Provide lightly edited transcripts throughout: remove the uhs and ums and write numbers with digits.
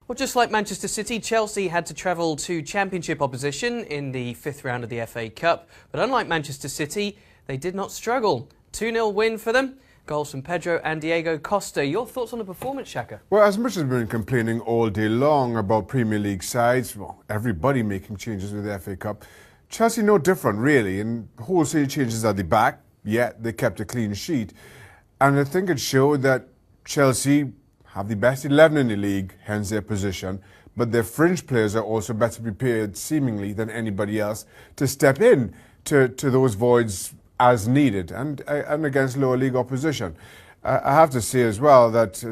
Well, just like Manchester City, Chelsea had to travel to Championship opposition in the fifth round of the FA Cup. But unlike Manchester City, they did not struggle. 2-0 win for them. Goals from Pedro and Diego Costa. Your thoughts on the performance, Shaka? Well, as much as we've been complaining all day long about Premier League sides, well, everybody making changes with the FA Cup, Chelsea no different, really. And wholesale changes at the back, yet they kept a clean sheet. And I think it showed that Chelsea have the best 11 in the league, hence their position, but their fringe players are also better prepared, seemingly, than anybody else to step in to those voids as needed and against lower league opposition. I have to say as well that,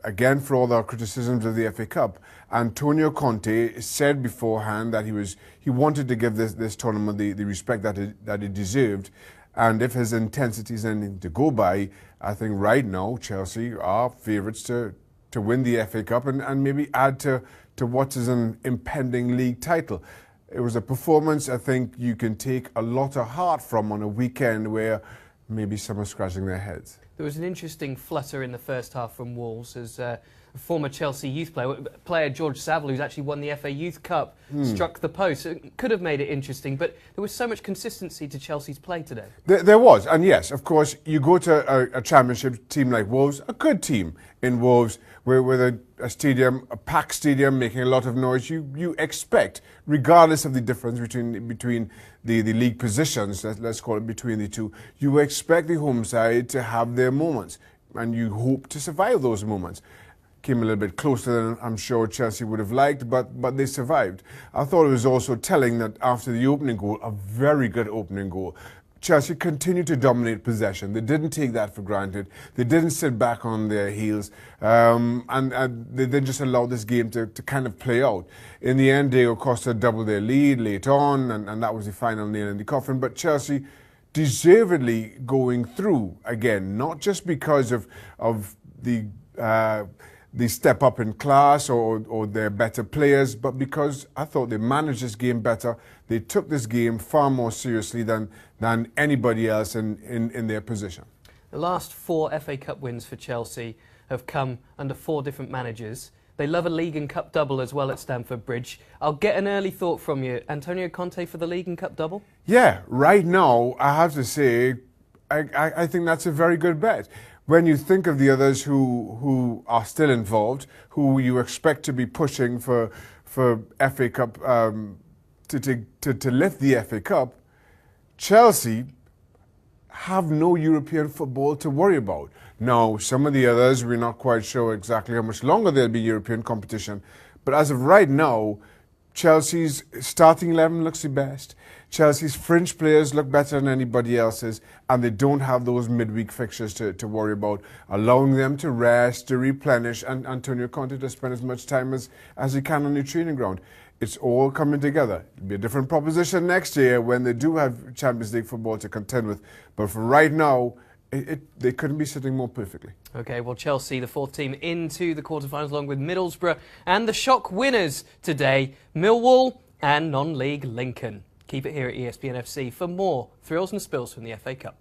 again, for all the criticisms of the FA Cup, Antonio Conte said beforehand that he wanted to give this tournament the respect that it deserved. And if his intensity is anything to go by, I think right now Chelsea are favourites to win the FA Cup and maybe add to what is an impending league title. It was a performance I think you can take a lot of heart from on a weekend where maybe some are scratching their heads. There was an interesting flutter in the first half from Wolves as a former Chelsea youth player George Saville, who's actually won the FA Youth Cup, struck the post. It could have made it interesting, but there was so much consistency to Chelsea's play today. There was, and yes, of course, you go to a championship team like Wolves, a good team in Wolves, with a packed stadium making a lot of noise. You expect, regardless of the difference between the league positions, let's call it between the two, you expect the home side to have their moments, and you hope to survive those moments. Came a little bit closer than I'm sure Chelsea would have liked, but they survived. I thought it was also telling that after the opening goal, a very good opening goal, Chelsea continued to dominate possession. They didn't take that for granted. They didn't sit back on their heels, and they didn't just allow this game to kind of play out. In the end, Diego Costa doubled their lead late on, and that was the final nail in the coffin. But Chelsea deservedly going through again, not just because of the step up in class or they're better players, but because I thought they managed this game better. They took this game far more seriously than anybody else in their position. The last 4 FA Cup wins for Chelsea have come under 4 different managers. They love a League and Cup double as well at Stamford Bridge. I'll get an early thought from you. Antonio Conte for the League and Cup double? Yeah, right now, I have to say, I think that's a very good bet. When you think of the others who are still involved, who you expect to be pushing for FA Cup to lift the FA Cup, Chelsea have no European football to worry about. Now, some of the others, we're not quite sure exactly how much longer there'll be European competition, but as of right now, Chelsea's starting 11 looks the best. Chelsea's fringe players look better than anybody else's, and they don't have those midweek fixtures to worry about, allowing them to rest, to replenish, and Antonio Conte to spend as much time as he can on the training ground. It's all coming together. It'll be a different proposition next year when they do have Champions League football to contend with, but for right now, they couldn't be sitting more perfectly. OK, well, Chelsea, the 4th team into the quarterfinals, along with Middlesbrough and the shock winners today, Millwall and non-league Lincoln. Keep it here at ESPN FC for more thrills and spills from the FA Cup.